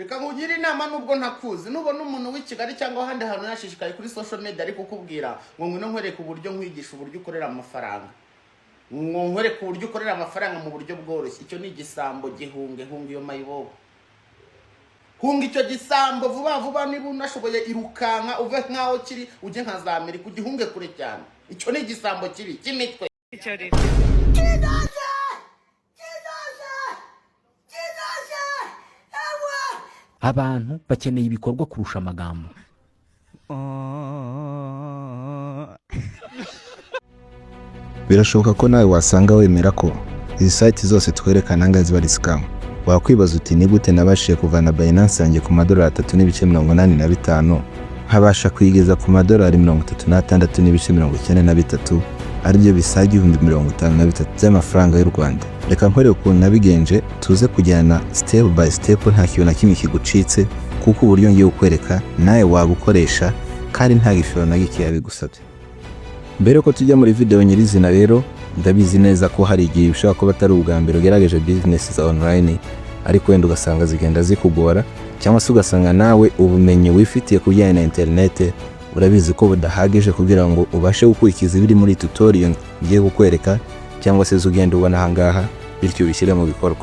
Reka nkugire inama nubwo ntakuzi nubona umuntu w'Ikigali cyangwa ahandi hantu yashishikaye kuri social media ariko kukubwira ngo ngwino nkwereke uburyo nkwigisha uburyo ukorera amafaranga, ngo nkwereke uburyo ukorera amafaranga mu buryo bworoshye. Icyo ni igisambo gihunge, hunga iyo mayibobo, hunga icyo gisambo vuba vuba. Niba unashoboye irukanka uve nkaho kiri ujye nka za Amerika, ugihunge kure cyane. Icyo ni igisambo kibi cy'imitwe. Abantu bakeneye ibikorwa kurusha amagambo. Birashoboka ko nawe wasanga wemera ko izi site zose twerekana ngazi ziba ari scam. Wakwibaza uti ni gute nabashije kuvana Binance yanjye ku madolari 3.85 nkabasha kuyigeza ku madolari 36.93 aribyo bisaga 53 by'amafaranga y'u Rwanda. Reka nkwereke ukuntu nabigenje, tuze kujyana step by step, nta kintu na kimwe kigucitse, kuko uburyo ngiye ukwereka nawe wabukoresha kandi nta gishoro na gike yabigusabye. Mbere ko tujya muri video nyirizina rero, ndabizi neza ko hari igihe ushaka kuba atari ubwa mbere ugerageje business za online ariko wenda ugasanga zigenda zikugora, cyangwa se ugasanga nawe ubumenyi wifitiye kujyana na internet urabizi ko budahagije kugira ngo ubashe gukurikiza ibiri muri tutorial ngiye kukwereka, cyangwa se ugenda ubona ahangaha bityo bishyire mu bikorwa.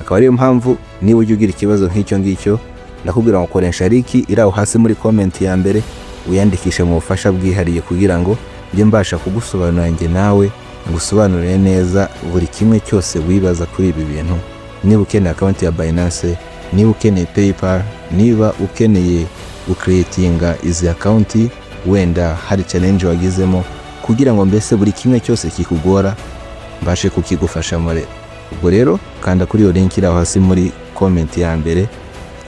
Akaba ariyo mpamvu niba ujye ugira ikibazo nk'icyo ngicyo, ndakubwira ngo koresha link iri aho hasi muri comment ya mbere, uyandikishe mu bufasha bwihariye kugira ngo njye mbasha kugusobanurira njye nawe ngusobanurire neza buri kimwe cyose wibaza kuri ibi bintu. Niba ukeneye account ya Binance, niba ukeneye PayPal, niba ukeneye ucreatinga izi account, wenda hari challenge wagizemo kugira ngo mbese buri kimwe cyose kikugora mbashe kukigufasha muri. Ubwo rero kanda kuri iyo link iri aho hasi muri comment ya mbere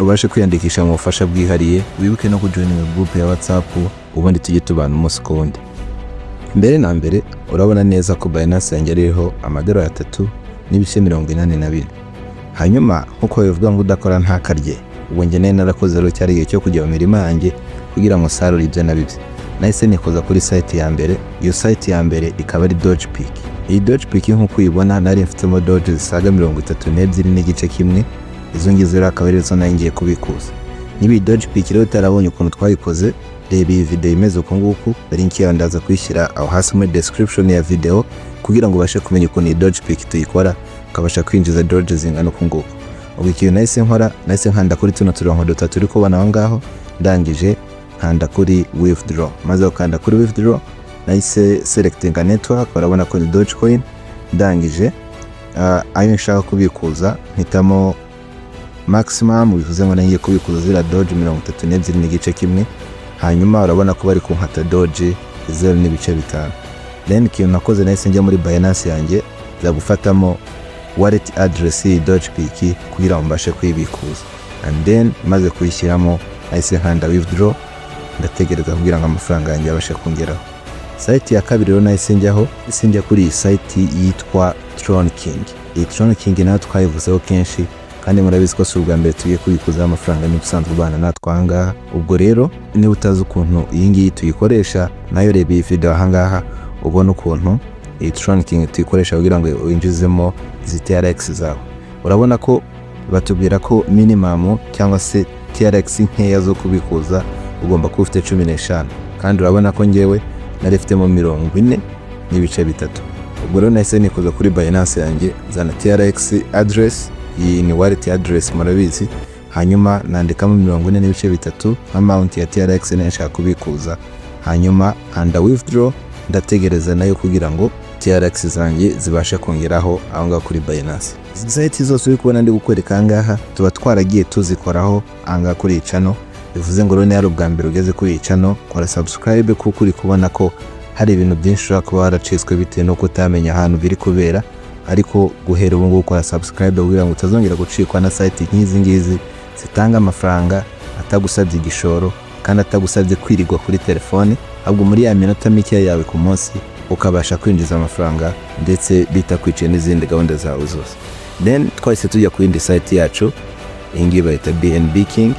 ubashe kwiyandikisha mu bufasha bwihariye, wibuke no kujoininga group ya WhatsApp ubundi tujye tubana umunsi kundi. Mbere na mbere urabona neza ko Binance yanjye ariho amadolari 3.82. Hanyuma nkuko bivuga ngo udakora ntakarye, ubwo njye narakoze rero cyari igihe cyo kujya mu mirima yanjye kugira ngo sarure ibyo nabibye. Nahise nikoza kuri site ya mbere. Iyo site ya mbere ikaba ari Doge Peak. Iyi Doge Peak nkuko uyibona nari mfitemo Doge zisaga 32 n'igice kimwe. Izo ngizo rero akaba arizo nangiye kubikuza. Niba Doge Peak rero utarabonye ukuntu twayikoze, reba iyi video imeze uko nguko, link yayo ndaza kwishyira aho hasi muri description ya video kugira ngo ubashe kumenya ukuntu iyi Doge Peak tuyikora, ukabasha kwinjiza Doge zingana uko nguko. Ubwo ikintu nahise nkora, nahise nkanda kuri tuno turongo dutatu uri kubona aho ngaho, ndangije nkanda kuri withdraw. Maze ukanda kuri withdraw, nahise selectinga network, urabona ko ni Dogecoin. Ndangije ayo nshaka kubikuza mpitamo maximum, bivuze ngo ngiye kubikuza zira Doge 32 n'igice kimwe. Hanyuma urabona ko bari kunkata Doge 0.5. Then ikintu nakoze nahise njya muri Binance yanjye za gufatamo wallet address Doge Peak kugira ngo mbashe kwibikuza, and then maze kuyishyiramo nahise nkanda withdraw, ndategereza kugira ngo amafaranga yanjye abashe kongeraho. Site ya kabiri rero nahise njyaho, njya kuri site yitwa Tron King. Iyi Tron King nayo twayivuzeho kenshi kandi murabizi ko ubwa mbere tugiye kubikuza amafaranga n'ubusanzwe ubana natwe ahangaha. Ubwo rero niba utazi ukuntu iyi ngiyi tuyikoresha, nayo reba iyi video ahangaha ubona ukuntu iyi Tron King tuyikoresha kugira ngo winjizemo izi TRX zawe. Urabona ko batubwira ko minimum cyangwa se TRX nkeya zo kubikuza ugomba kuba ufite 15, kandi urabona ko ngewe narifitemo 40.3. Ubwo rero nahise nikoza kuri Binance yanjye zana TRX address, iyi ni wallet address murabizi. Hanyuma nandikamo 40.3 amount ya TRX nashaka kubikuza. Hanyuma anda withdraw, ndategereza nayo kugira ngo TRX zanjye zibashe kongeraho aho ngaho kuri Binance. Site zose uri kubona ndi gukwereka ahangaha tuba twaragiye tuzikoraho ahangaha kuri channel. Bivuze ngo rero ari ubwa mbere ugeze kuri channel, kora subscribe kuko uri kubona ko hari ibintu byinshi ushaka kuba waracitswe bitewe no kutamenya ahantu biri kubera. Ariko guhera ubu ngubu kora subscribe kugira ngo utazongera gucikwa na site nk'izi ngizi zitanga amafaranga atagusabye igishoro kandi atagusabye kwirirwa kuri telefone, ahubwo muri ya minota mike yawe ku munsi ukabasha kwinjiza amafaranga ndetse bitakwiciye n'izindi gahunda zawe zose. Then twahise tujya ku yindi site yacu, iyi ngiyi bayita BNB King.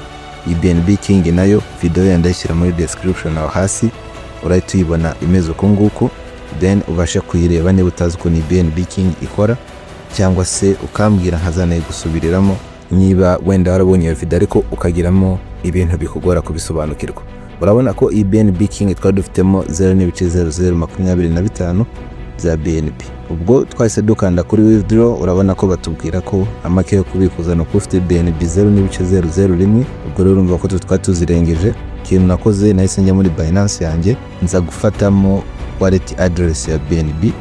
Iyi BNB King nayo video ya ndayishyira muri description aho hasi, urahita uyibona imeze uko nguko. Then ubashe kuyireba niba utazi uko ni BNB King ikora, cyangwa se ukambwira nkazana gusubiriramo niba wenda warabonye iyo video ariko ukagiramo ibintu bikugora kubisobanukirwa. Urabona ko iyi BNB King twari dufitemo 0.0025 za BNB. Ubwo twahise dukanda kuri withdraw, urabona ko batubwira ko amake yo kubikuza no kufite BNB 0.001. Ubwo rero urumva ko twari tuzirengeje. Ikintu nakoze nahise njya muri Binance yanjye nza gufatamo wallet address ya BNB,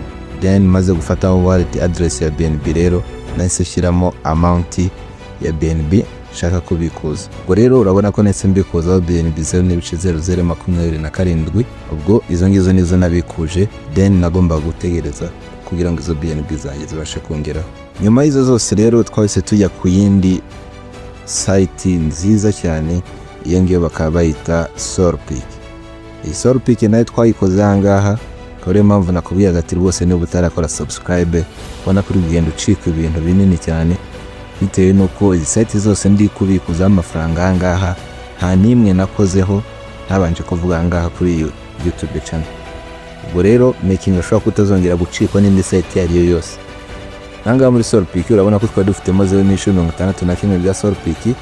then maze gufatamo wallet address ya BNB rero nahise shyiramo amount ya BNB shaka kubikuza. Ubwo rero urabona ko nahise mbikuza BNB 0.0027. ubwo izo ngizo nizo nabikuje, then nagomba gutegereza kugira ngo izo BNB zanjye zibashe kongeraho. Nyuma y'izo zose rero twahise tujya ku yindi site nziza cyane, iyo ngiyo bakaba bayita Solpic. Iyi Solpic nayo twayikoze ahangaha, kore mpamvu nakubwiye agati rwose niba utarakora subscribe ubona kuri genda ucika ibintu binini cyane, bitewe nuko izi site zose ndi kubikuza amafaranga ahangaha nta nimwe nakozeho ntabanje kuvuga ahangaha kuri YouTube channel. Ubwo rero making ashobora kutazongera gucikwa n'indi site yari yo yose. Ahangaha muri Solpic urabona ko twari dufitemo 0.61 bya Solpic,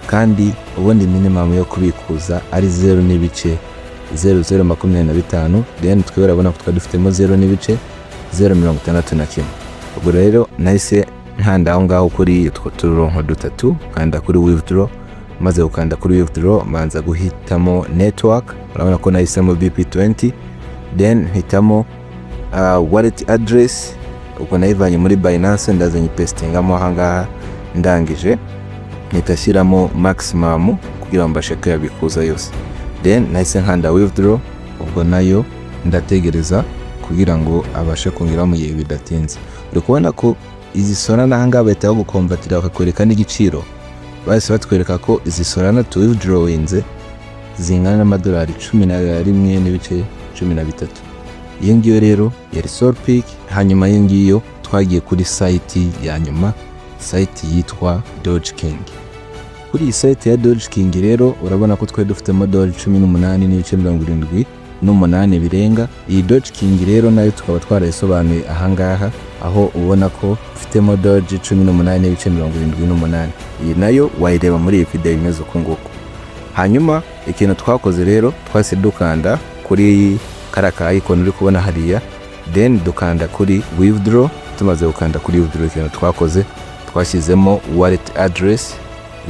kandi ubundi minimum yo kubikuza ari 0.0025, then twebwe urabona ko twari dufitemo 0.061. Ubwo rero nahise nkanda aho ngaho kuri utwo turongo dutatu, kanda kuri withdraw, maze ukanda kuri withdraw manza guhitamo network, urabona ko nahisemo BP20, then hitamo wallet address. Ubwo nayivanye muri Binance ndazanye pastingamo ahangaha, ndangije nitashyiramo maximum kugira ngo mbashe kuyabikuza yose, then nahise nkanda withdraw. Ubwo nayo ndategereza kugira ngo abashe kongera mu gihe bidatinze. Uri kubona ko izi Solana ahangaha bahita bagukonvertira bakakwereka n'igiciro, bahise batwereka ko izi Solana to withdrawinze zingana n'amadolari 11.13. Iyo ngiyo rero yari Solpic. Hanyuma iyo ngiyo twagiye kuri site ya nyuma, site yitwa Doge King. Kuri iyi site ya Doge King rero urabona ko twari dufitemo doge 18.78 birenga. Iyi Doge King rero nayo tukaba twarayisobanuye ahangaha, aho ubona ko ufitemo doge 18.78. Iyi nayo wayireba muri iyi video imeze uko nguko. Hanyuma ikintu twakoze rero twase dukanda kuri karaka icon uri kubona hariya, then dukanda kuri withdraw. Tumaze gukanda kuri withdraw, ikintu twakoze twashyizemo wallet address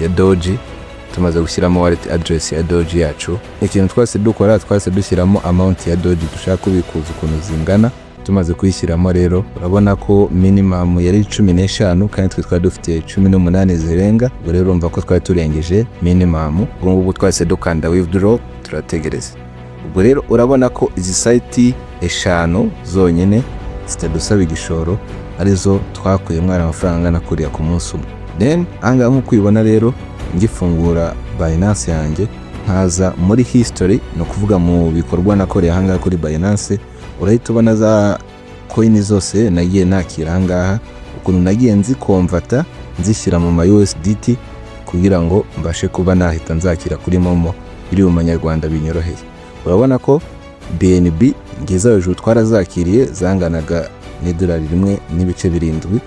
ya Doge. Tumaze gushyiramo wallet address ya Doge yacu, ikintu twase dukora twase dushyiramo amount ya Doge dushaka kubikuza ukuntu zingana. Tumaze kuyishyiramo rero urabona ko minimum yari 15 kandi twari dufite 18 zirenga. Ubwo rero urumva ko twari turengeje minimum. Ubwo twase dukanda withdraw turategereza. Ubwo rero urabona ko izi site eshanu zonyene zitadusaba igishoro arizo twakuye mwana amafaranga nakuriya ku munsi umwe. Then anga nko kwibona rero ngifungura Binance yanjye nkaza muri history, no kuvuga mu bikorwa nakoreye ahangaha kuri Binance, urahita ubona za coin zose nagiye nakira ahangaha, ukuntu nagiye nzikonverta nzishyira mu USDT kugira ngo mbashe kuba nahita nzakira kuri Momo biri mu manyarwanda binyoroheye. Urabona ko BNB ngeza hejuru twarazakiriye zanganaga $1.7.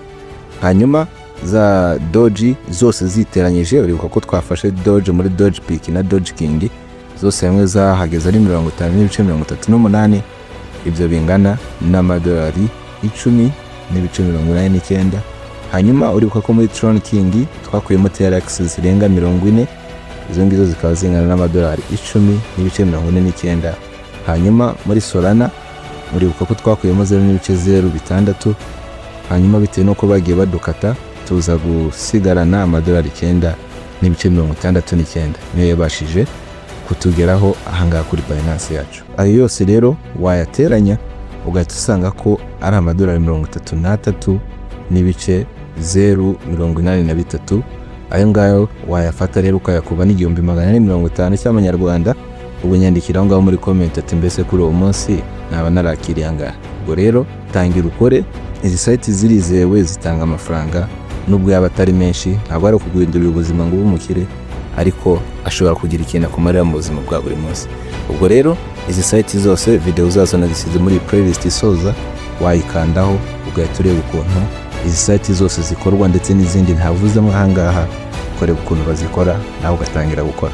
Hanyuma za Doge zose ziteranyije uribuka ko twafashe Doge muri Doge Peak na Doge King, zose hamwe zahageze ari 55.38. Ibyo bingana n'amadolari 10.89. Hanyuma uribuka ko muri Tron King twakuyemo TRX zirenga 40, izo ngizo zikaba zingana n'amadolari 10.49. Hanyuma muri Solana uribuka ko twakuyemo 0.06. Hanyuma bitewe nuko bagiye badukata tuza gusigarana amadolari 9.69. niyo yabashije kutugeraho ahangaha kuri Binance yacu. Ayo yose rero wayateranya ugahita usanga ko ari amadolari 33.083. Ayo ngayo wayafata rero ukayakuba n'1450 cy'amanyarwanda. Ubwo nyandikira ngaho muri comment ati mbese kuri uwo munsi naba narakiriye ahangaha. Ubwo rero tangira ukore. Izi site zirizewe zitanga amafaranga, nubwo yaba atari menshi, ntabwo ari ukuguhindurira ubuzima ngo ubumukire, ariko ashobora kugira ikintu akumarira mu buzima bwa buri munsi. Ubwo rero izi site zose video zazo nazisize muri playlist isoza, wayikandaho ugahita ureba ukuntu izi site zose zikorwa ndetse n'izindi ntavuzemo ahangaha kureba ukuntu bazikora nawe ugatangira gukora.